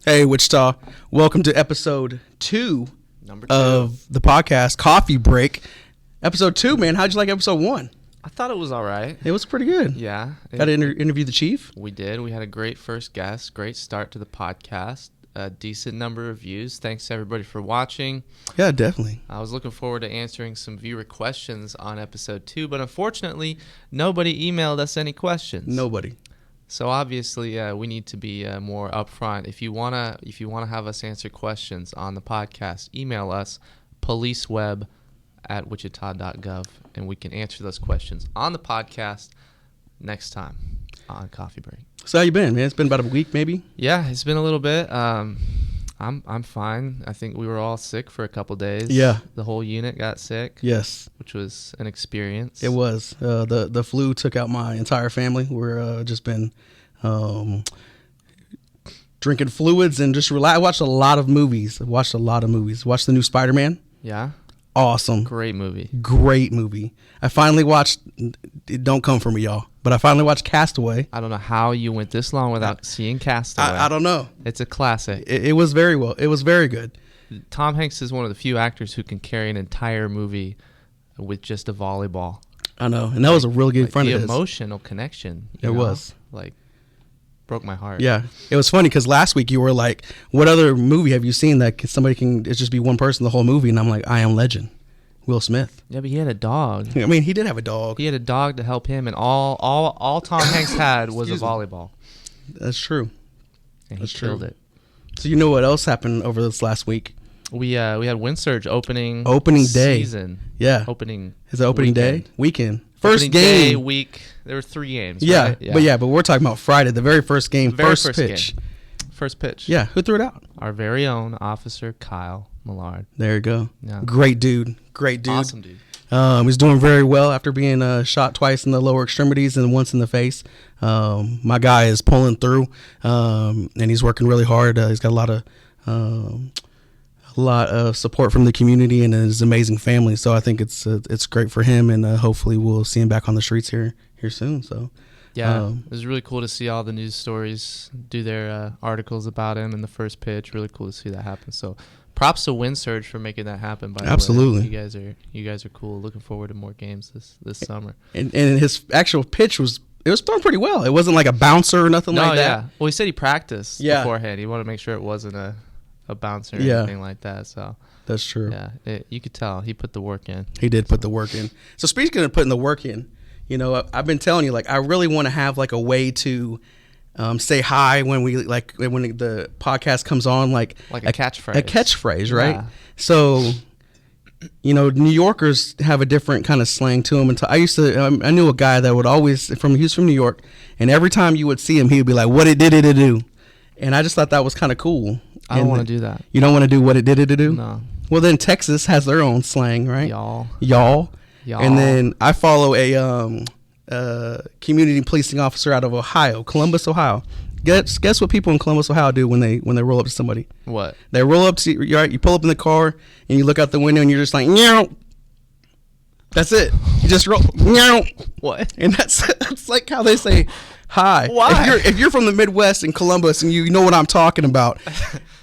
Hey, Wichita. Welcome to episode Number 2 of the podcast, Coffee Break. Episode 2, man. How'd you like episode 1? I thought it was all right. It was pretty good. Yeah. Got to interview the chief? We did. We had a great first guest, great start to the podcast, a decent number of views. Thanks to everybody for watching. Yeah, definitely. I was looking forward to answering some viewer questions on episode 2, but unfortunately, nobody emailed us any questions. Nobody. So obviously, we need to be more upfront. If you wanna have us answer questions on the podcast, email us policeweb@wichita.gov, and we can answer those questions on the podcast next time on Coffee Break. So how you been, man? It's been about a week, maybe? Yeah, it's been a little bit. I'm fine. I think we were all sick for a couple days. Yeah. The whole unit got sick. Yes. Which was an experience. It was. The flu took out my entire family. We're just been drinking fluids and just relax. I watched a lot of movies. Watched the new Spider-Man. Yeah. Awesome. Great movie. Great movie. I finally watched, don't come for me, y'all, but I finally watched Castaway. I don't know how you went this long without seeing Castaway. I don't know. It's a classic. It was very well. It was very good. Tom Hanks is one of the few actors who can carry an entire movie with just a volleyball. I know. And that was a really good friend of his. The emotional connection. It was. Like, broke my heart. Yeah. It was funny because last week you were like, what other movie have you seen that somebody can, it's just be one person the whole movie? And I'm like, I Am Legend. Will Smith. Yeah, but he had a dog. I mean, he did have a dog. He had a dog to help him, and all Tom Hanks had was a volleyball. That's true. And he killed it. So you know what else happened over this last week? We had Windsurge opening day season. Yeah. Opening. Is it opening weekend. day? Weekend. First opening game. Day, week. There were 3 games. Yeah. Right? But we're talking about Friday, the very first game, first pitch. Game. First pitch. Yeah. Who threw it out? Our very own Officer Kyle Millard. There you go. Yeah. Great dude. Awesome dude. He's doing very well after being shot twice in the lower extremities and once in the face. My guy is pulling through, and he's working really hard. He's got a lot of support from the community and his amazing family. So I think it's great for him, and hopefully we'll see him back on the streets here soon. So. Yeah, it was really cool to see all the news stories do their articles about him in the first pitch. Really cool to see that happen. So, props to Windsurge for making that happen. By Absolutely, the way. You guys are cool. Looking forward to more games this summer. And his actual pitch was thrown pretty well. It wasn't like a bouncer or nothing like that. Yeah. Well, he said he practiced beforehand. He wanted to make sure it wasn't a bouncer or anything like that. So that's true. Yeah, you could tell he put the work in. He did put the work in. So speaking of putting the work in. You know, I've been telling you, like, I really want to have like a way to say hi when when the podcast comes on, like a catchphrase. A catchphrase, right? Yeah. So, you know, New Yorkers have a different kind of slang to them. And I knew a guy that would always he was from New York, and every time you would see him, he would be like, "What it did it do?" And I just thought that was kind of cool. I don't want to do that. You don't want to do what it did it do? No. Well, then Texas has their own slang, right? Y'all. And then I follow a community policing officer out of Ohio, Columbus, Ohio. Guess what people in Columbus, Ohio do when they roll up to somebody? What? They roll up to you. Right, you pull up in the car and you look out the window and you're just like, meow. That's it. You just roll, meow. What? And that's like how they say hi. Why? If you're from the Midwest in Columbus and you know what I'm talking about,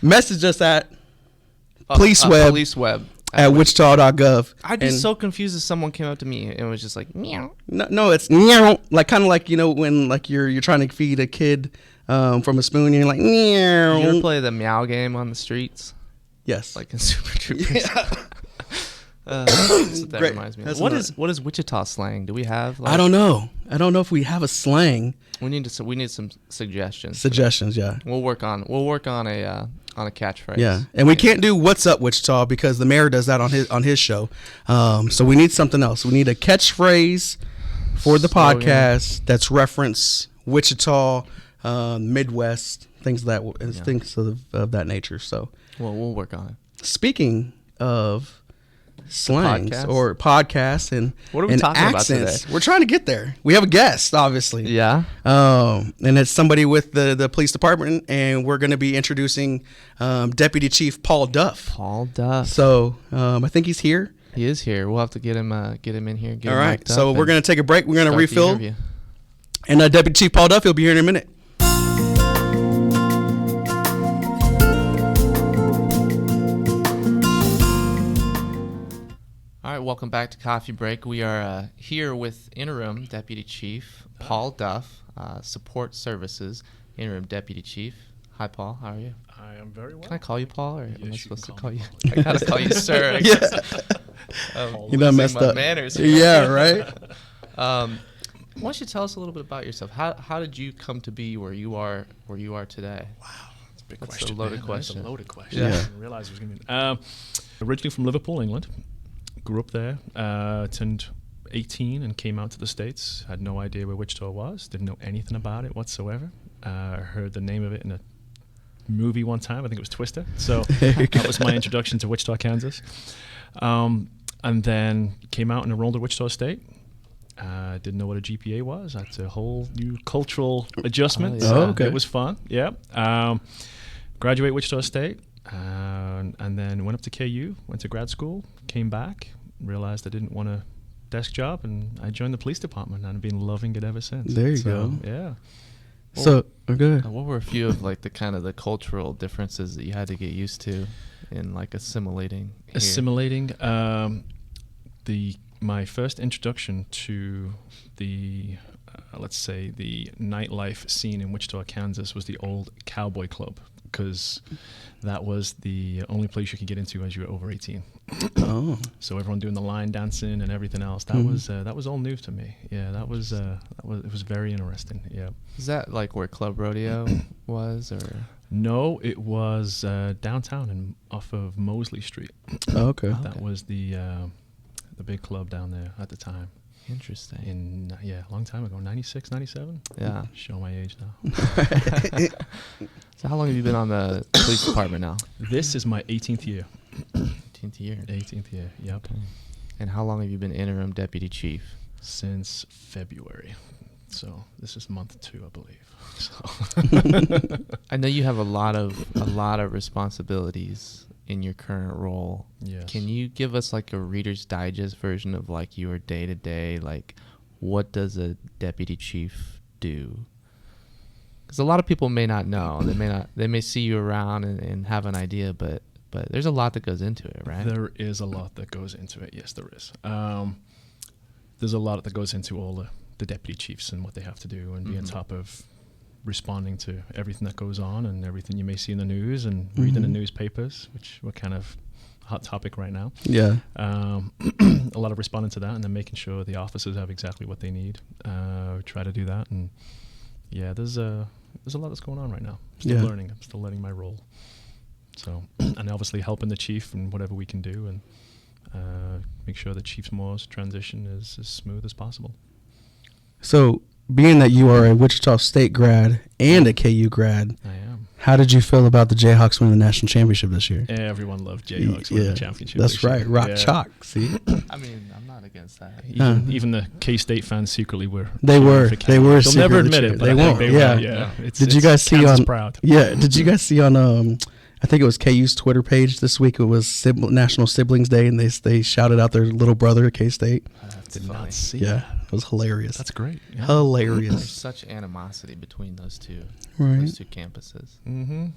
message us at policeweb. At wichita.gov. I'd be so confused if someone came up to me and was just like, meow. No, it's meow. Like kind of like, you know, when like you're trying to feed a kid from a spoon and you're like, meow. You ever play the meow game on the streets? Yes. Like in Super Troopers. Yeah. That's what that reminds me of. What is Wichita slang? Do we have? Like, I don't know if we have a slang. We need some suggestions. Yeah. We'll work on a catchphrase. Yeah, and we can't do "What's Up, Wichita" because the mayor does that on his show. So we need something else. We need a catchphrase for the podcast that's reference Wichita, Midwest, things of that nature. So, well, we'll work on it. Speaking of slangs podcast? or podcasts and what are we talking accents, about today? we're trying to get there. We have a guest, obviously. Yeah. And it's somebody with the police department, and we're going to be introducing Deputy Chief Paul Duff. So I think he's here. He is here. We'll have to get him in here. All right. So we're going to take a break. We're going to refill. And Deputy Chief Paul Duff, he'll be here in a minute. right, welcome back to Coffee Break. We are here with Interim Deputy Chief Paul Duff, Support Services Interim Deputy Chief. Hi, Paul. How are you? I am very well. Can I call you Paul, or Yes, am I you supposed to can call call you? me I gotta call you sir. I Yeah. guess. You done messed my up. manners. Yeah, right? Why don't you tell us a little bit about yourself? How did you come to be where you are today? Wow, that's a big That's question. a loaded man. question. That's a loaded question. Yeah. I didn't realize it was going to be. Originally from Liverpool, England. Grew up there. Turned 18 and came out to the States. Had no idea where Wichita was. Didn't know anything about it whatsoever. Heard the name of it in a movie one time. I think it was Twister. So that was my introduction to Wichita, Kansas. And then came out and enrolled at Wichita State. Didn't know what a GPA was. That's a whole new cultural adjustment. Oh, yeah. Oh, okay. It was fun. Yeah. Graduate Wichita State, and then went up to KU. Went to grad school. Came back. Realized I didn't want a desk job, and I joined the police department, and I've been loving it ever since. There you go. Yeah. So, good. What were a few of like the kind of the cultural differences that you had to get used to in like assimilating? Here? Assimilating. My first introduction to the, let's say, the nightlife scene in Wichita, Kansas was the old Cowboy Club, because that was the only place you could get into as you were over 18. Oh. So everyone doing the line dancing and everything else, that was all new to me. Yeah, it was very interesting. Yeah. Is that like where Club Rodeo was, or? No, it was downtown and off of Mosley Street. Oh, okay. That was the big club down there at the time. Interesting. A long time ago, 96, 97. Yeah. Show my age now. So how long have you been on the police department now? This is my 18th year. 18th year. 18th year, yep. Okay. And how long have you been interim deputy chief? Since February. So this is month 2, I believe. So. I know you have a lot of responsibilities in your current role. Yes. Can you give us like a Reader's Digest version of like your day to day? Like, what does a deputy chief do? Because a lot of people may not know. They may see you around and have an idea, but there's a lot that goes into it, right? There is a lot that goes into it. Yes, there is. There's a lot that goes into all the deputy chiefs and what they have to do and be on top of responding to everything that goes on and everything you may see in the news and reading the newspapers, which we're kind of hot topic right now. Yeah. A lot of responding to that and then making sure the officers have exactly what they need. Try to do that, and yeah, there's a lot that's going on right now. Still learning. I'm still learning my role. So, and obviously helping the chief and whatever we can do, and make sure that Chief Moore's transition is as smooth as possible. So, being that you are a Wichita State grad and a KU grad, I am. how did you feel about the Jayhawks winning the national championship this year? Everyone loved Jayhawks winning the championship. That's this year. right. Rock Yeah. chalk. See, I mean, I'm not against that. Even the K-State fans secretly were. they were. They'll never secretly admit cheering. it. But They I think won't. they Yeah. were, yeah. Did you guys see Kansas on? proud. Yeah. Did you guys see on? I think it was KU's Twitter page this week. It was National Siblings Day, and they shouted out their little brother at K-State. That's Did funny. not see Yeah, that. it was hilarious. That's great. Yeah. There's Hilarious. such animosity between those two Right. campuses. Mm-hmm.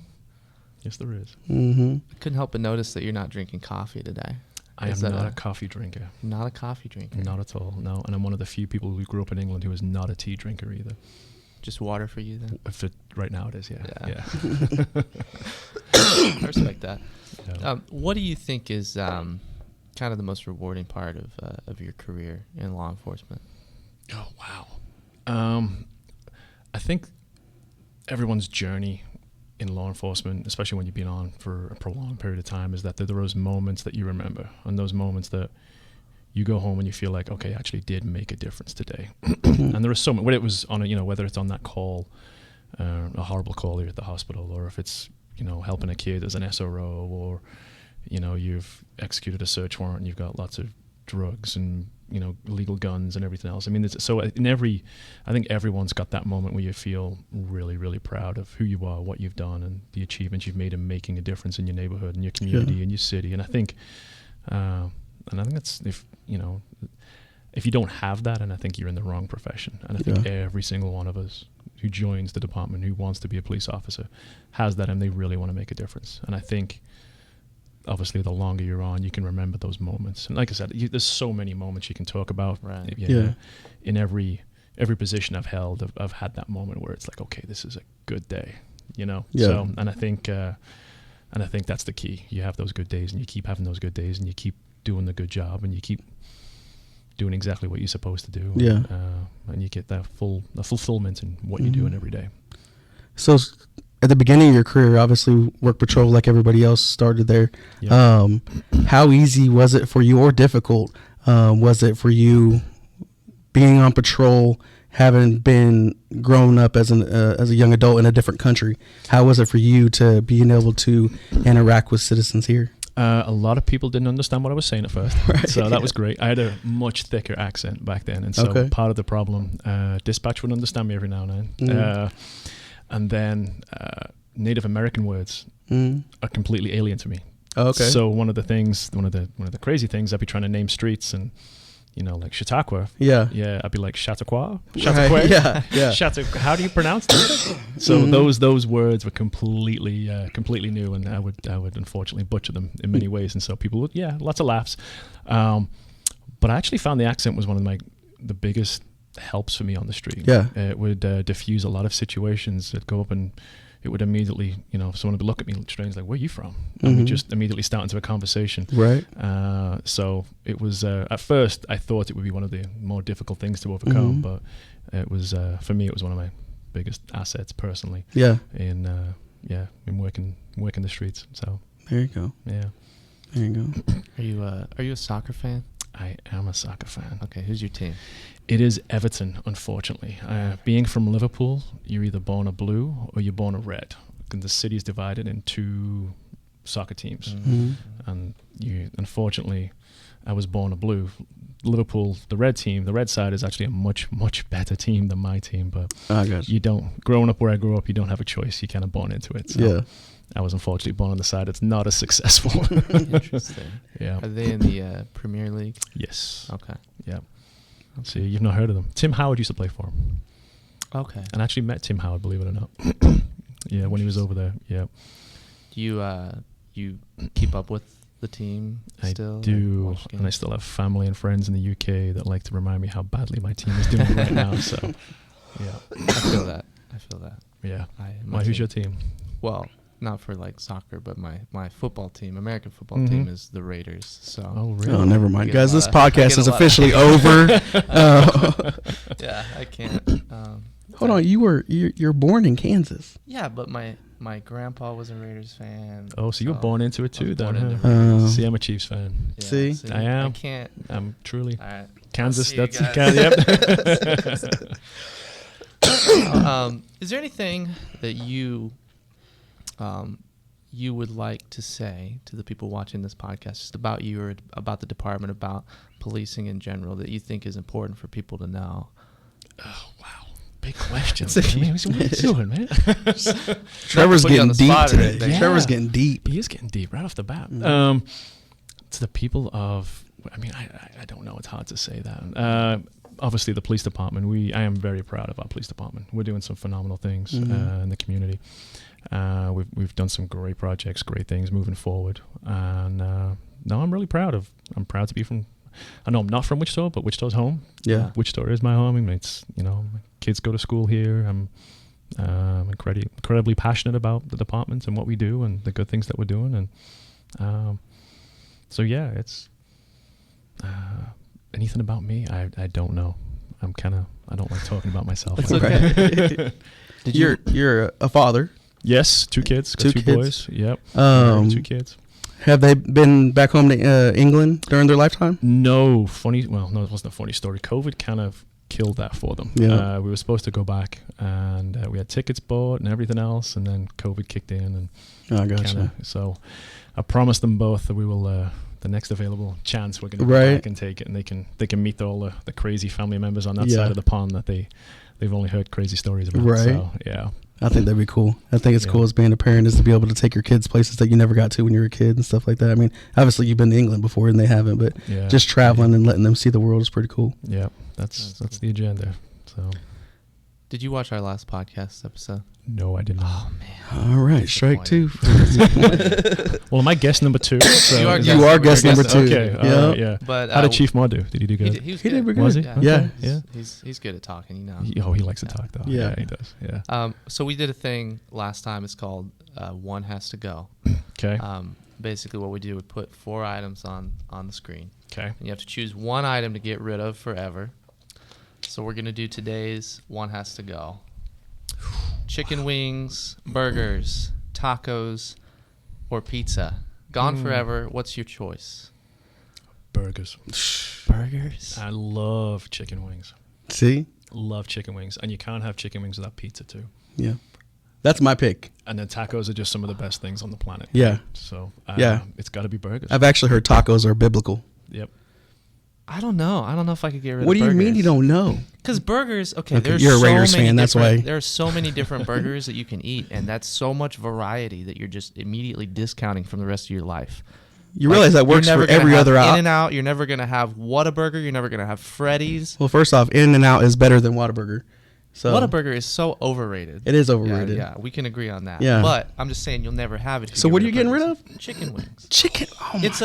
Yes, there is. Mm-hmm. I couldn't help but notice that you're not drinking coffee today. I am Is that not a coffee drinker. Not a coffee drinker. Not at all, no. And I'm one of the few people who grew up in England who is not a tea drinker either. Just water for you then? Right now it is, yeah. Yeah. Yeah. I respect that. Yeah. What do you think is kind of the most rewarding part of your career in law enforcement? Oh, wow. I think everyone's journey in law enforcement, especially when you've been on for a prolonged period of time, is that there are those moments that you remember, and those moments that you go home and you feel like, okay, I actually did make a difference today. And there are so many, whether it was on whether it's on that call, a horrible call here at the hospital, or if it's, helping a kid as an SRO, or, you've executed a search warrant and you've got lots of drugs and, illegal guns and everything else. I mean, I think everyone's got that moment where you feel really, really proud of who you are, what you've done, and the achievements you've made in making a difference in your neighborhood and your community and your city. And I think, that's, if you don't have that, and I think you're in the wrong profession. And I think every single one of us who joins the department, who wants to be a police officer, has that, and they really want to make a difference. And I think obviously the longer you're on, you can remember those moments. And like I said, there's so many moments you can talk about. Right. Yeah. In every position I've held, I've had that moment where it's like, okay, this is a good day, you know? Yeah. So, and I think that's the key. You have those good days, and you keep having those good days, and you keep doing the good job, and you keep doing exactly what you're supposed to do. Yeah. And you get that fulfillment in what you're doing every day. So at the beginning of your career, obviously work patrol like everybody else started there. Yeah. How easy was it for you, or difficult was it for you being on patrol, having been grown up as a young adult in a different country? How was it for you to being able to interact with citizens here? A lot of people didn't understand what I was saying at first, Right. so that was great. I had a much thicker accent back then, and so Okay. part of the problem, dispatch would understand me every now and then, and then Native American words are completely alien to me. Oh, okay. So one of the crazy things, I'd be trying to name streets, and like Chautauqua. Yeah. I'd be like Chautauqua. Right. Yeah. How do you pronounce that? So those words were completely new, and I would unfortunately butcher them in many ways, and so people would lots of laughs. But I actually found the accent was one of the biggest helps for me on the street. Yeah. It would diffuse a lot of situations. It'd go up and it would immediately, if someone would look at me strange, like, where are you from? And we'd just immediately start into a conversation. Right. So it was, at first, I thought it would be one of the more difficult things to overcome, but it was, for me, it was one of my biggest assets personally. Yeah. In working the streets. So There you go. yeah. There you go. Are you a soccer fan? I am a soccer fan. Okay, who's your team? It is Everton, unfortunately. Being from Liverpool, you're either born a blue or you're born a red. And the city is divided in two soccer teams. And unfortunately, I was born a blue. Liverpool, the red side is actually a much, much better team than my team. But I got you. growing up where I grew up, you don't have a choice. You're kind of born into it. So Yeah. I was unfortunately born on the side that's not as successful. Interesting. Yeah. Are they in the Premier League? Yes. Okay. Yeah. See, you've not heard of them. Tim Howard used to play for him. Okay. And I actually met Tim Howard, believe it or not. Yeah, when he was over there. Yeah. Do you keep up with the team still? I do, Watch and I games? still have family and friends in the UK that like to remind me how badly my team is doing right now. So, yeah. I feel that. Yeah. My Who's team- your team? Well, not for like soccer, but my football team, American football team, is the Raiders. So Oh, really? Oh, never mind, I get a guys. lot This of- I podcast get a is lot of- officially over. yeah, I can't. Hold on, you're born in Kansas. Yeah, but my grandpa was a Raiders fan. Oh, so you were born into it I was too, born then? into Huh? Raiders. See, I'm a Chiefs fan. Yeah, See? I am. I can't. I'm truly All right. Kansas. see you That's guys. Yep. Is there anything that you would like to say to the people watching this podcast, just about you or about the department, about policing in general, that you think is important for people to know? Oh, wow. Big question. It's- Man, what are you doing, man? Trevor's put you on getting the deep spot or today. anything. Yeah. Trevor's getting deep. He is getting deep right off the bat. Mm. To the people of, I don't know. It's hard to say that. Obviously, the police department. I am very proud of our police department. We're doing some phenomenal things in the community. We've done some great projects, great things moving forward. And no, I'm really proud of. I'm proud to be from. I know I'm not from Wichita, but Wichita's home. Yeah. Wichita is my home. I mean, it's my kids go to school here. I'm incredibly passionate about the department and what we do and the good things that we're doing. And so yeah, it's anything about me. I don't know. I don't like talking about myself. It's like okay. that. Did you? You're a father. Yes, 2 kids. Got 2 kids. boys. Yep. Um, 2 kids. Have they been back home to England during their lifetime? No, funny. Well, no, it wasn't a funny story. COVID kind of killed that for them. Yeah. We were supposed to go back, and we had tickets bought and everything else, and then COVID kicked in, and Oh, I gotcha. so I promised them both that we will. The next available chance, we're going to go Right. back and take it, and they can meet all the crazy family members on that Yeah. side of the pond that they've only heard crazy stories about. Right. So yeah. I think that'd be cool. I think it's Yeah. cool as being a parent is to be able to take your kids places that you never got to when you were a kid and stuff like that. I mean, obviously you've been to England before and they haven't, but Yeah. just traveling and letting them see the world is pretty cool. Yeah. That's cool. the agenda. So Did you watch our last podcast episode? No, I did not. Oh man. All right, strike two. Well, am I guest number 2? So You are You are guest number 2. Okay. Yeah. Yeah. But How did Chief Ma do? Did he do good? He was He good. did pretty Was good. he? Yeah. Yeah. He's good at talking. You know. He likes to talk though. Yeah. Yeah, he does. Yeah. So we did a thing last time. It's called One Has to Go. Okay. Basically, what we do, we put 4 items on the screen. Okay. And you have to choose one item to get rid of forever. So we're gonna do today's One Has to Go. Chicken wings, burgers, tacos, or pizza. Gone forever. What's your choice? Burgers. Burgers. I love chicken wings. See? Love chicken wings, and you can't have chicken wings without pizza too. Yeah. That's my pick. And then tacos are just some of the best things on the planet. Yeah. So Yeah. it's got to be burgers. I've actually heard tacos are biblical. Yep. I don't know. I don't know if I could get rid What of do you burgers. mean you don't know? Because burgers, okay, Okay, there's you're a so Raiders many fan, that's different- why. There are so many different burgers that you can eat, and that's so much variety that you're just immediately discounting from the rest of your life. You realize that works You're never for gonna every have other out. In-N-Out. You're never gonna have Whataburger. You're never gonna have Freddy's. Well, first off, In-N-Out is better than Whataburger. So Whataburger is so overrated. it is overrated. Yeah, we can agree on that. Yeah. But I'm just saying you'll never have it. if So get what are you getting rid burgers. of? Chicken wings. Chicken. Oh my It's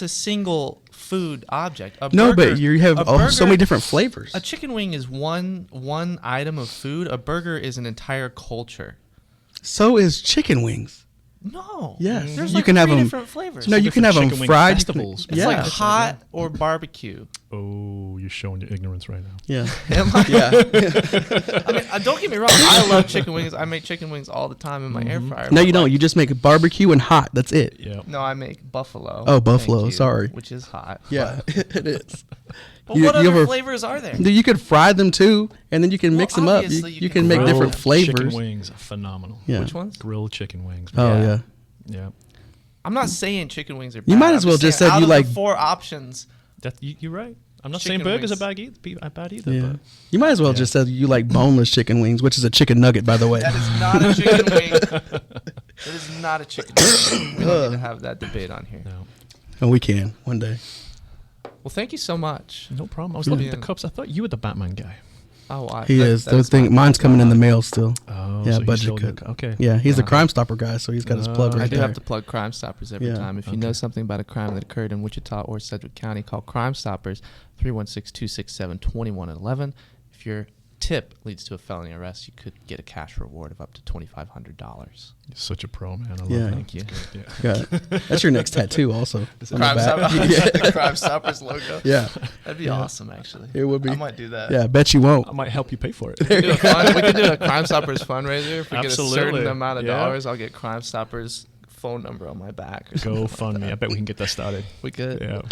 a single food object. A No, burger- but you have a so burger- many different flavors. A chicken wing is one item of food. A burger is an entire culture. So is chicken wings. No. Yes. There's You like can have 3 them- different flavors. No, you can have them chicken wing fried. festivals. It's Yeah. like hot or barbecue. Oh, you're showing your ignorance right now. Yeah. Am I? Yeah. I mean, don't get me wrong. I love chicken wings. I make chicken wings all the time in my air fryer. No, but you don't. like- You just make barbecue and hot. That's it. Yeah. No, I make buffalo. Oh, Thank buffalo, you, sorry. Which is hot. Yeah, it is. But You- what you other ever- flavors are there? You could fry them too, and then you can mix them up. obviously You you can can make fry different them. flavors. Chicken wings are phenomenal. Yeah. Which ones? Grilled chicken wings. Oh Yeah. yeah. Yeah. I'm not saying chicken wings are bad. You might as I'm well just saying said out you of the like- 4 options. You're right. I'm not Chicken saying burgers wings. are bad either. Yeah. But You might as well Yeah. just say you like boneless chicken wings, which is a chicken nugget, by the way. That is not a chicken wing. That is not a chicken wing. We don't need to have that debate on here. no, And we can one day. Well, thank you so much. no problem. I was Yeah. looking at the cups. I thought you were the Batman guy. Oh, He is. Those things. Mine's coming in the mail still. Oh, Yeah, so he's budget still cut. Okay. Yeah, he's a Yeah. Crime Stopper guy, so he's got his plug right I do there. have to plug Crime Stoppers every Yeah. time. If you know something about a crime that occurred in Wichita or Sedgwick County, call Crime Stoppers 316-267-2111. If your tip leads to a felony arrest, you could get a cash reward of up to $2,500. You're such a pro, man. I love Yeah. that. Thank you. Yeah. Yeah. That's your next tattoo, also. on the Crime back. Stoppers, Crime Stoppers logo. Yeah, That'd be awesome, actually. it would be. I might do that. Yeah, I bet you won't. I might help you pay for it. We could do a Crime Stoppers fundraiser. If we get a certain Absolutely. amount of Yeah. dollars, I'll get Crime Stoppers phone number on my back. Or something. Go fund me. I bet we can get that started. We could. Yeah. Well,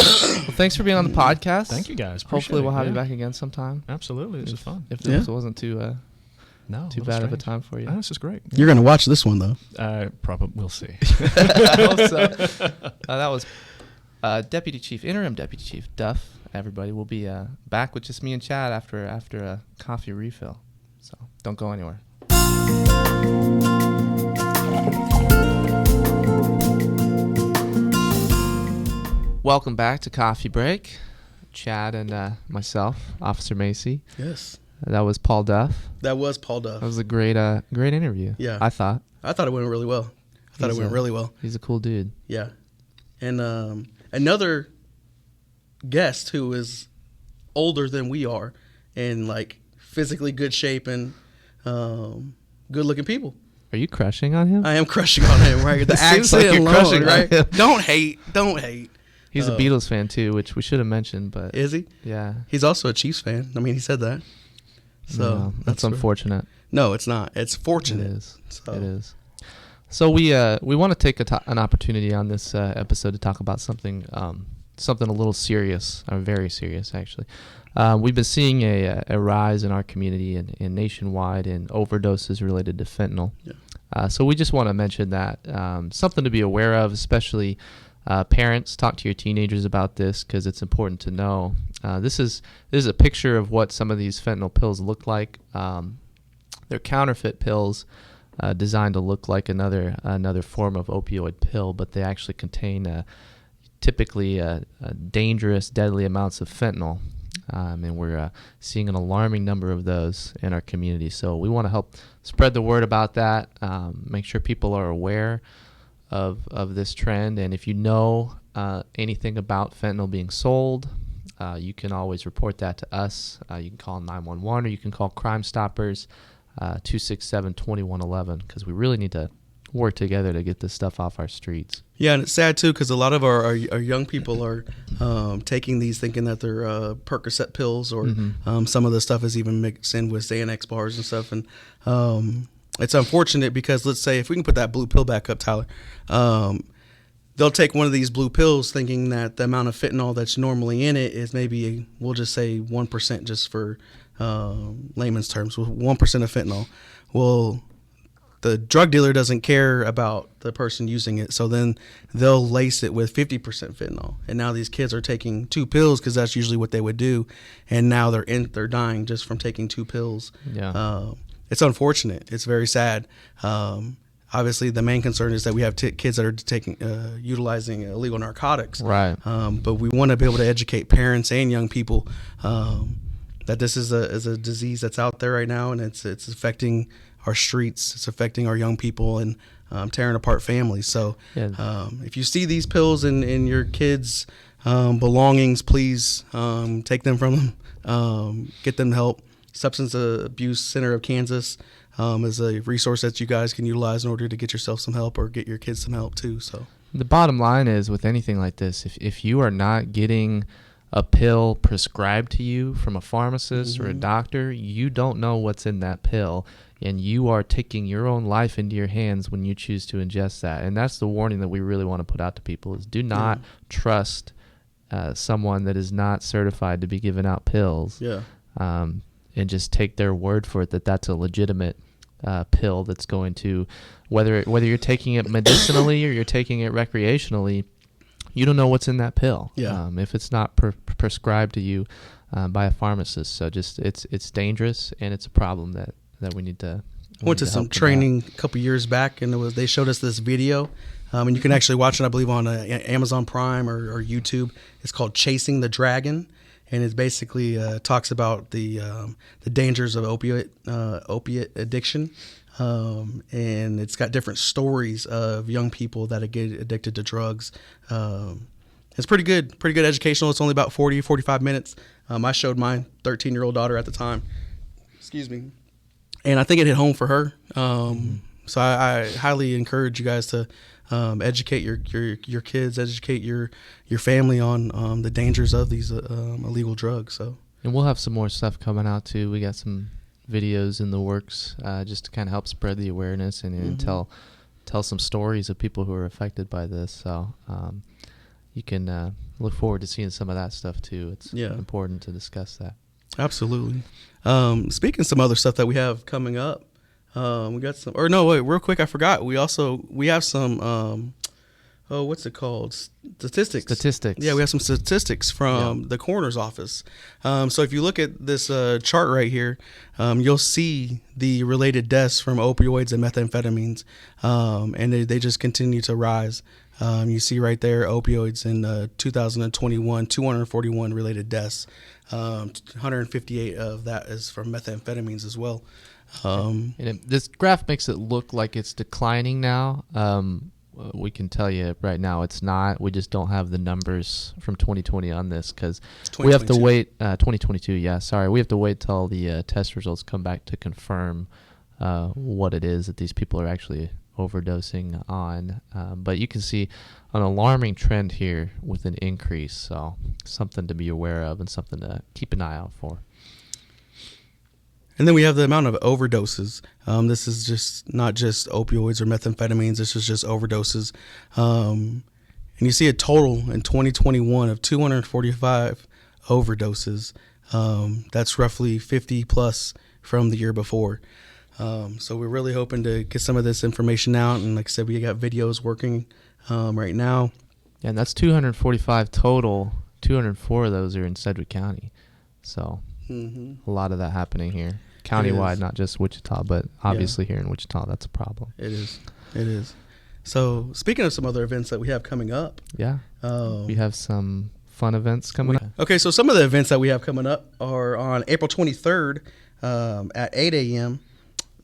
thanks for being on the podcast. Thank you guys. Hopefully, Appreciate we'll it. have you Yeah. back again sometime. Absolutely. This is fun. If Yeah. this wasn't too No, too little bad of a strange. time for you. No, this is great. You're gonna watch this one though. Probably. We'll see. I hope so. That was Interim Deputy Chief Duff. Everybody will be back with just me and Chad after a coffee refill. So don't go anywhere. Welcome back to Coffee Break. Chad and myself, Officer Macy. Yes, That was Paul Duff. that was Paul Duff. That was a great interview. Yeah. I thought. I thought it went really well. It went really well. He's a cool dude. Yeah, and another guest who is older than we are, and like physically good shape and good looking people. Are you crushing on him? I am crushing on him, right? The It seems accent like you're alone, crushing on right? him. Don't hate. He's a Beatles fan too, which we should have mentioned, but Is he? yeah. He's also a Chiefs fan. I mean, he said that. So No, that's where- unfortunate. No, it's not. It's It fortunate. is. So. It is. So we want to take an opportunity on this episode to talk about something a little serious, or very serious actually. We've been seeing a rise in our community and nationwide in overdoses related to fentanyl. Yeah. So we just want to mention that something to be aware of, especially parents. Talk to your teenagers about this because it's important to know. This is a picture of what some of these fentanyl pills look like. They're counterfeit pills designed to look like another form of opioid pill, but they actually contain typically dangerous, deadly amounts of fentanyl. and we're seeing an alarming number of those in our community. So we want to help spread the word about that, make sure people are aware of this trend. And if you know anything about fentanyl being sold, you can always report that to us. You can call 911 or you can call Crime Stoppers 267-2111, because we really need to work together to get this stuff off our streets. Yeah, and it's sad too, because a lot of our young people are taking these thinking that they're Percocet pills, or some of the stuff is even mixed in with Xanax bars and stuff. And it's unfortunate because, let's say, if we can put that blue pill back up, Tyler, they'll take one of these blue pills thinking that the amount of fentanyl that's normally in it is maybe, we'll just say 1%, just for layman's terms, 1% of fentanyl. Well, the drug dealer doesn't care about the person using it, so then they'll lace it with 50% fentanyl. And now these kids are taking 2 pills because that's usually what they would do, and now they're dying just from taking 2 pills. Yeah, it's unfortunate. It's very sad. Obviously, the main concern is that we have kids that are utilizing illegal narcotics. right. But we want to be able to educate parents and young people that this is a disease that's out there right now, and it's affecting our streets, it's affecting our young people, and tearing apart families. So if you see these pills in your kids' belongings, please take them from them, get them help. Substance Abuse Center of Kansas is a resource that you guys can utilize in order to get yourself some help or get your kids some help too. So the bottom line is, with anything like this, if you are not getting a pill prescribed to you from a pharmacist or a doctor, you don't know what's in that pill, and you are taking your own life into your hands when you choose to ingest that. And that's the warning that we really want to put out to people: is do not trust someone that is not certified to be giving out pills. And just take their word for it that that's a legitimate pill that's going to, whether you're taking it medicinally or you're taking it recreationally, you don't know what's in that pill if it's not prescribed to you by a pharmacist. So just it's dangerous, and it's a problem that we need to. Went to some training a couple years back, and they showed us this video, and you can actually watch it, I believe, on Amazon Prime or YouTube. It's called Chasing the Dragon. And it basically talks about the dangers of opiate addiction, and it's got different stories of young people that get addicted to drugs. It's pretty good educational. It's only about 45 minutes. I showed my 13-year-old daughter at the time. Excuse me. And I think it hit home for her. So I highly encourage you guys to educate your kids, educate your family on the dangers of these illegal drugs. So, and we'll have some more stuff coming out too. We got some videos in the works, just to kind of help spread the awareness and tell some stories of people who are affected by this. So you can look forward to seeing some of that stuff too. It's important to discuss that. Absolutely. Speaking of some other stuff that we have coming up. We got some, or no, wait, real quick, I forgot. We have some, what's it called? Statistics. Yeah, we have some statistics from the coroner's office. So if you look at this chart right here, you'll see the related deaths from opioids and methamphetamines, and they just continue to rise. You see right there, opioids in 2021, 241 related deaths. 158 of that is from methamphetamines as well. This graph makes it look like it's declining now. We can tell you right now it's not. We just don't have the numbers from 2020 on this because we have to wait. 2022, yeah. Sorry, we have to wait till the test results come back to confirm what it is that these people are actually overdosing on. But you can see an alarming trend here with an increase. So something to be aware of and something to keep an eye out for. And then we have the amount of overdoses. This is just not just opioids or methamphetamines. This is just overdoses. And you see a total in 2021 of 245 overdoses. That's roughly 50 plus from the year before. So we're really hoping to get some of this information out. And like I said, we got videos working right now. Yeah, and that's 245 total. 204 of those are in Sedgwick County. So a lot of that happening here. Countywide, not just Wichita, but obviously here in Wichita, that's a problem. It is. So speaking of some other events that we have coming up. Yeah. We have some fun events coming up? Okay, so some of the events that we have coming up are on April 23rd at 8 a.m.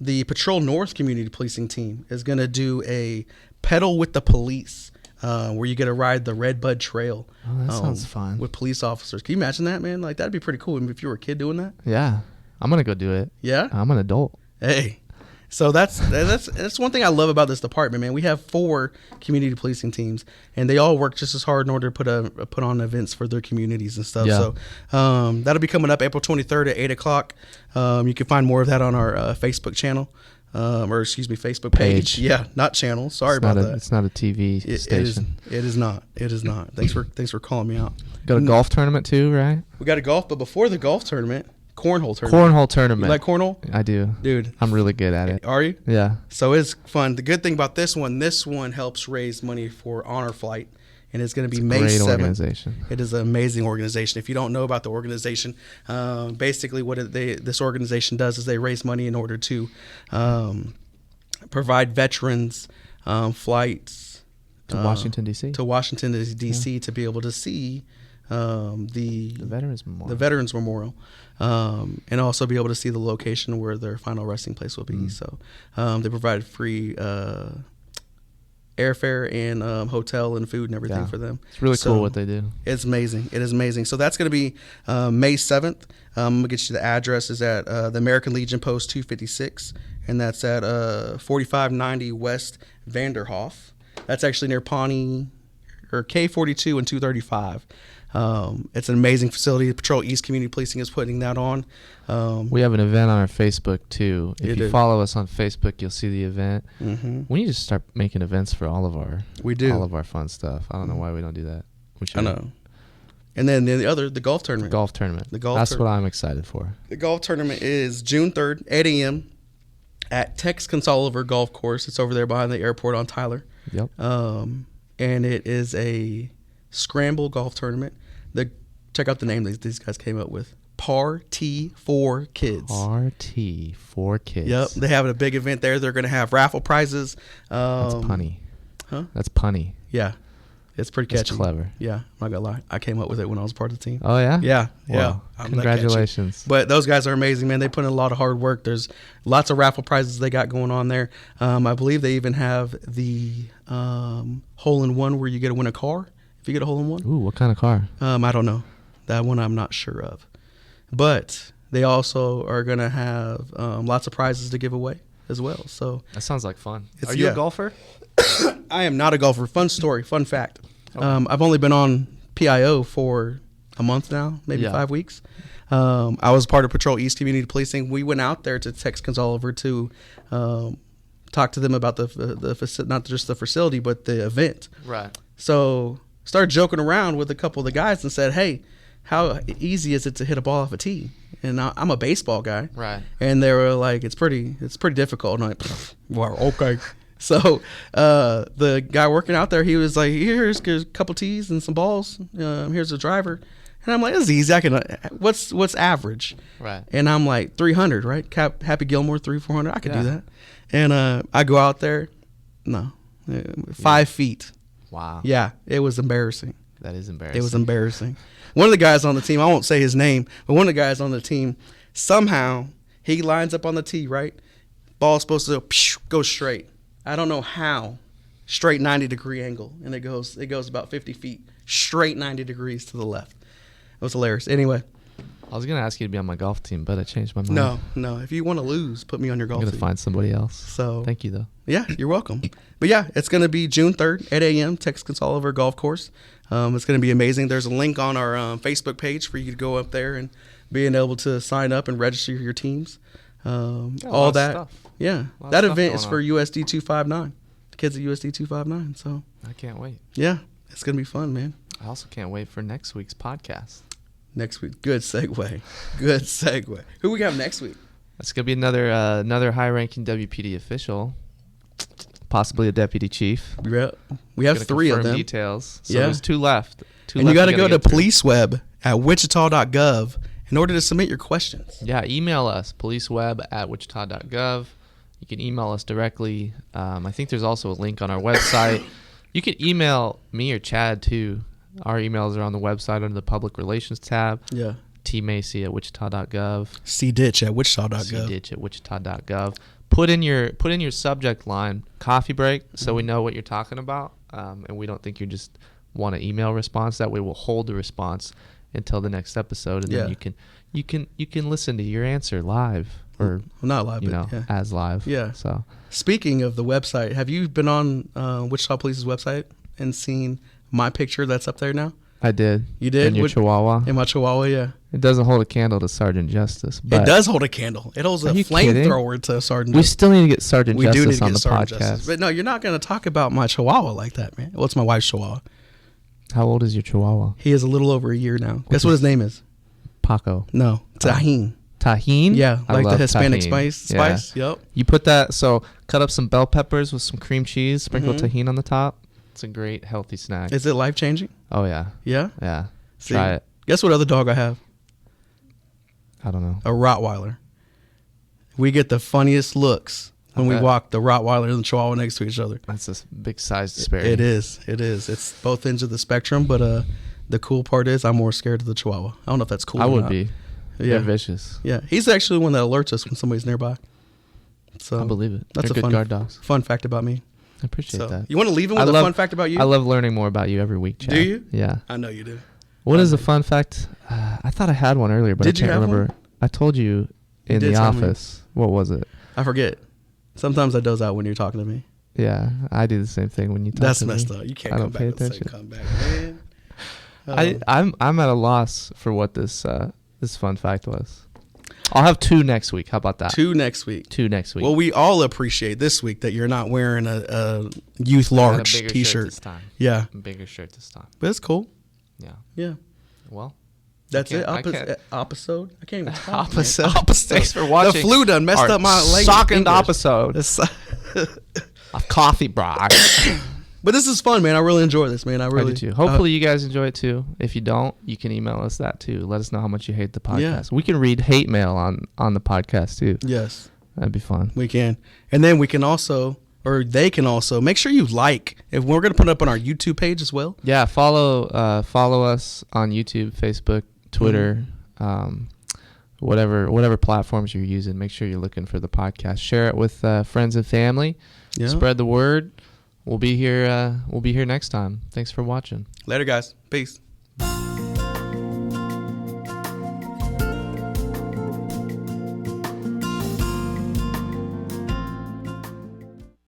The Patrol North Community Policing Team is going to do a pedal with the police where you get to ride the Redbud Trail. Oh, that sounds fun. With police officers. Can you imagine that, man? Like, that'd be pretty cool if you were a kid doing that. Yeah. I'm going to go do it. Yeah? I'm an adult. Hey. So that's one thing I love about this department, man. We have 4 community policing teams, and they all work just as hard in order to put on events for their communities and stuff. Yeah. So that'll be coming up April 23rd at 8 o'clock. You can find more of that on our Facebook channel, Facebook page. Yeah, not channel. Sorry about that. It's not a TV station. It is not. It is not. Thanks for calling me out. Got a golf tournament too, right? We got a golf, but before the golf tournament, cornhole tournament. Cornhole tournament. You like cornhole? I do. Dude. I'm really good at it. Are you? Yeah. So it's fun. The good thing about this one helps raise money for Honor Flight, and it's going to be May 7th. Great organization. It is an amazing organization. If you don't know about the organization, basically what this organization does is they raise money in order to provide veterans flights to Washington, D.C. To Washington, D.C. to be able to see the Veterans Memorial, and also be able to see the location where their final resting place will be. So they provide free airfare and hotel and food and everything for them. It's really cool what they do. It's amazing. It is amazing. So that's going to be May 7th. I'm going to get you the address. Is at the American Legion Post 256, and that's at 4590 West Vanderhoff. That's actually near Pawnee, or K42 and 235. It's an amazing facility. Patrol East Community Policing is putting that on. We have an event on our Facebook too. If you do. follow us on Facebook, you'll see the event. Mm-hmm. We need to start making events for all of our fun stuff. I don't know why we don't do that. We should. I know. And then the golf tournament. That's what I'm excited for. The golf tournament is June 3rd, 8 a.m. at Tex Consoliver Golf Course. It's over there behind the airport on Tyler. Yep. And it is a scramble golf tournament. Check out the name these guys came up with. Party for Kids. Party for Kids. Yep. They have a big event there. They're going to have raffle prizes. That's punny. Huh? That's punny. Yeah. It's pretty catchy. It's clever. Yeah. I'm not going to lie. I came up with it when I was part of the team. Oh, yeah? Yeah. Wow. Yeah. Congratulations. But those guys are amazing, man. They put in a lot of hard work. There's lots of raffle prizes they got going on there. I believe they even have the hole-in-one where you get to win a car if you get a hole-in-one. Ooh, what kind of car? I don't know. That one I'm not sure of. But they also are going to have lots of prizes to give away as well. So that sounds like fun. Are you a golfer? I am not a golfer. Fun story, fun fact. Okay. I've only been on PIO for a month now, maybe 5 weeks. I was part of Patrol East Community Policing. We went out there to Tex Consoliver to talk to them about the not just the facility, but the event. Right. So started joking around with a couple of the guys and said, hey, how easy is it to hit a ball off a tee? And I'm a baseball guy. Right. And they were like, it's pretty difficult. And I'm like, well, okay. So the guy working out there, he was like, here's a couple tees and some balls. Here's a driver. And I'm like, this is easy. I can. What's average? Right. And I'm like 300, right? Happy Gilmore 400. I could do that. And I go out there, 5 feet. Wow. Yeah, it was embarrassing. That is embarrassing. It was embarrassing. One of the guys on the team, I won't say his name, but one of the guys on the team, somehow he lines up on the tee, right? Ball's supposed to go straight. I don't know how. Straight 90-degree angle, and it goes about 50 feet, straight 90 degrees to the left. It was hilarious. Anyway. I was going to ask you to be on my golf team, but I changed my mind. No. If you want to lose, put me on your golf team. I'm going to find somebody else. So thank you, though. Yeah, you're welcome. But yeah, it's going to be June 3rd, 8 a.m., Tex Consoliver Golf Course. It's going to be amazing. There's a link on our Facebook page for you to go up there and being able to sign up and register your teams. All that. Stuff. Yeah. That event is for USD 259. The kids at USD 259. So I can't wait. Yeah. It's going to be fun, man. I also can't wait for next week's podcast. Next week. Good segue. Good segue. Who we got next week? It's going to be another high-ranking WPD official, possibly a deputy chief. We have 3 of them. Details. So there's 2 left. And you got to go to policeweb at wichita.gov in order to submit your questions. Yeah, email us, policeweb@wichita.gov. You can email us directly. I think there's also a link on our website. You can email me or Chad, too. Our emails are on the website under the public relations tab. Yeah. tmacy@wichita.gov. cditch@wichita.gov. cditch@wichita.gov. Put in your subject line coffee break, so we know what you're talking about, and we don't think you just want an email response. That way we'll hold the response until the next episode, and then you can listen to your answer live, or not live, but as live. Yeah. So speaking of the website, have you been on Wichita Police's website and seen my picture that's up there now? I did. You did? In your Chihuahua? In my Chihuahua, yeah. It doesn't hold a candle to Sergeant Justice. But it does hold a candle. It holds a flamethrower to Sergeant Justice. We Justice. still need to get Sergeant we Justice do need to on get the Sergeant podcast. Justice. But no, you're not going to talk about my Chihuahua like that, man. Well, it's my wife's Chihuahua. How old is your Chihuahua? He is a little over a year now. Guess what his name is? Paco. No, Tahine. Tahine? Yeah, like the Hispanic tahine. spice. Yep. You put that, so cut up some bell peppers with some cream cheese, sprinkle tahine on the top. It's a great healthy snack. Is it life-changing? Oh, yeah. Yeah? Yeah. See, try it. Guess what other dog I have? I don't know. A Rottweiler. We get the funniest looks when we walk the Rottweiler and the Chihuahua next to each other. That's a big size disparity. It is. It's both ends of the spectrum, but the cool part is I'm more scared of the Chihuahua. I don't know if that's cool I or would not. be. Yeah. They're vicious. Yeah. He's actually the one that alerts us when somebody's nearby. So I believe it. That's They're a good guard dogs. fun fact about me. I appreciate that. You want to leave him with a fun fact about you? I love learning more about you every week, Chad. Do you? Yeah. I know you do. What is a fun fact? I thought I had one earlier, but Did I can't you have remember. one? I told you in did the tell me. office. What was it? I forget. Sometimes I doze out when you're talking to me. Yeah, I do the same thing when you talk That's to messed me. up. You can't I come don't back pay with the same attention. comeback, man. I'm at a loss for what this fun fact was. I'll have 2 next week. How about that? 2 next week. 2 next week. Well, we all appreciate this week that you're not wearing a youth large bigger T-shirt. shirt this time. Yeah, Bigger shirt this time. but it's cool. Yeah. Yeah, Well, that's it. I can't- Episode. I can't even talk. Episode. Episode. Thanks for watching. The flu done messed Our up my leg. second episode It's- of Coffee Brock. But this is fun, man. I really enjoy this, man. I I really do too. Hopefully you guys enjoy it too. If you don't, you can email us that too. Let us know how much you hate the podcast. Yeah. We can read hate mail on the podcast too. Yes, That'd be fun. we can. And then we can also, or they can also, make sure you like. If we're going to put it up on our YouTube page as well. Yeah, follow us on YouTube, Facebook, Twitter, whatever platforms you're using. Make sure you're looking for the podcast. Share it with friends and family. Yeah. Spread the word. We'll be here. We'll be here next time. Thanks for watching. Later, guys. Peace.